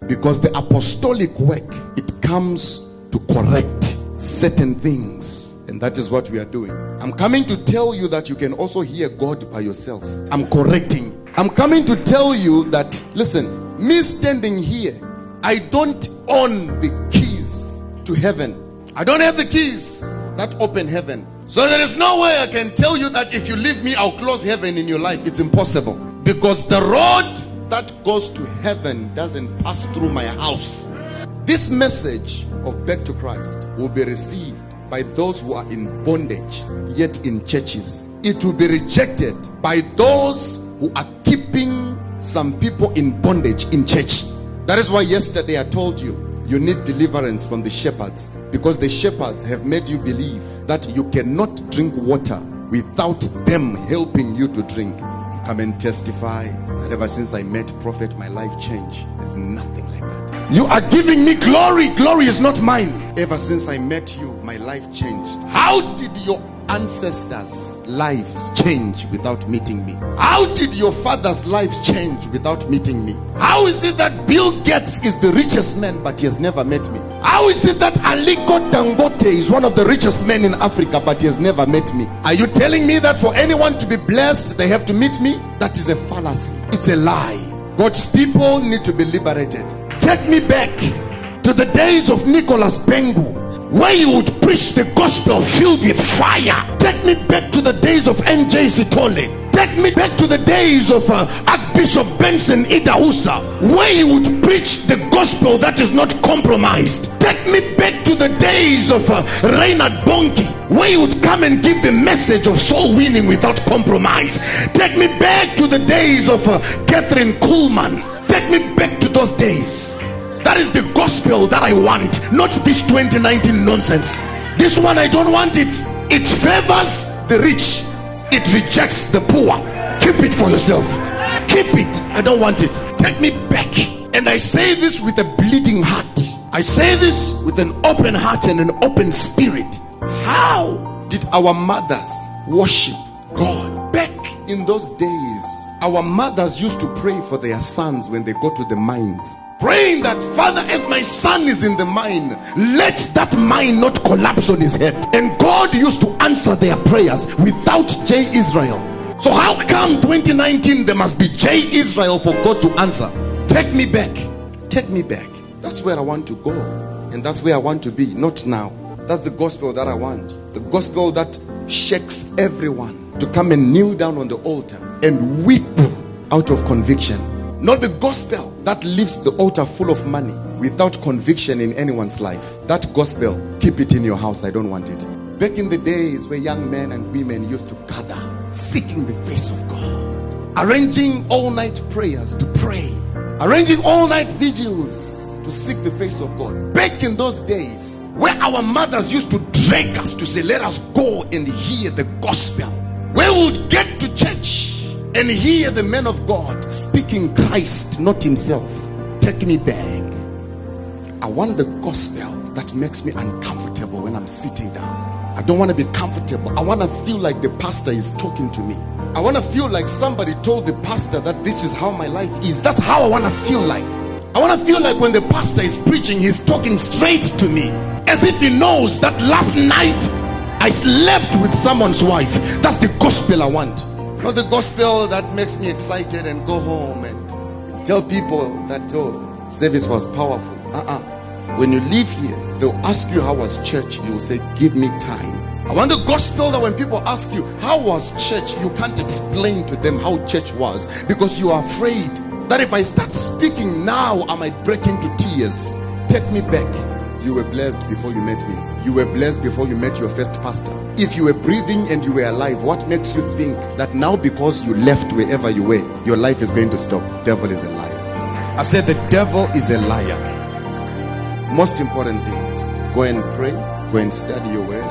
Because the apostolic work, it comes to correct certain things. And that is what we are doing. I'm coming to tell you that you can also hear God by yourself. I'm correcting. I'm coming to tell you that, listen, me standing here, I don't own the keys to heaven. I don't have the keys that open heaven. So there is no way I can tell you that if you leave me, I'll close heaven in your life. It's impossible. Because the road that goes to heaven doesn't pass through my house. This message of back to Christ will be received by those who are in bondage, yet in churches. It will be rejected by those who are keeping some people in bondage in church. That is why yesterday I told you, you need deliverance from the shepherds, because the shepherds have made you believe that you cannot drink water without them helping you to drink. Come and testify that ever since I met Prophet, my life changed. There's nothing like that. You are giving me glory. Glory is not mine. Ever since I met you, my life changed. How did your ancestors' lives change without meeting me? How did your father's lives change without meeting me? How is it that Bill Gates is the richest man but he has never met me? How is it that Aliko Dangote is one of the richest men in Africa but he has never met me? Are you telling me that for anyone to be blessed they have to meet me? That is a fallacy. It's a lie. God's people need to be liberated. Take me back to the days of Nicholas Bengu, where you would preach the gospel filled with fire. Take me back to the days of NJ Sitole. Take me back to the days of Archbishop Benson Idahusa, where you would preach the gospel that is not compromised. Take me back to the days of Reinhard Bonnke, where you would come and give the message of soul winning without compromise. Take me back to the days of Catherine Kuhlman. Take me back to those days. That is the gospel that I want, not this 2019 nonsense. This one, I don't want it. It favors the rich, it rejects the poor. Keep it for yourself. Keep it. I don't want it. Take me back. And I say this with a bleeding heart. I say this with an open heart and an open spirit. How did our mothers worship God back in those days? Our mothers used to pray for their sons when they go to the mines, praying that, Father, as my son is in the mine, let that mine not collapse on his head. And God used to answer their prayers without J. Israel. So how come 2019 there must be J. Israel for God to answer? Take me back. Take me back. That's where I want to go. And that's where I want to be. Not now. That's the gospel that I want. The gospel that shakes everyone to come and kneel down on the altar and weep out of conviction. Not the gospel that leaves the altar full of money without conviction in anyone's life. That gospel, keep it in your house. I don't want it. Back in the days where young men and women used to gather, seeking the face of God, arranging all-night prayers to pray, arranging all-night vigils to seek the face of God. Back in those days where our mothers used to drag us to say, let us go and hear the gospel, where we would get to church and hear the man of God speaking Christ, not himself. Take me back. I want the gospel that makes me uncomfortable when I'm sitting down. I don't want to be comfortable. I want to feel like the pastor is talking to me. I want to feel like somebody told the pastor that this is how my life is. That's how I want to feel like. I want to feel like when the pastor is preaching, he's talking straight to me, as if he knows that last night I slept with someone's wife. That's the gospel I want. Not the gospel that makes me excited and go home and tell people that, oh, service was powerful. When you leave here, they'll ask you how was church. You will say, give me time. I want the gospel that when people ask you, how was church? You can't explain to them how church was, because you are afraid that if I start speaking now, I might break into tears. Take me back. You were blessed before you met me. You were blessed before you met your first pastor. If you were breathing and you were alive, what makes you think that now because you left wherever you were, your life is going to stop? Devil is a liar. I said the devil is a liar. Most important things, go and pray, go and study your word,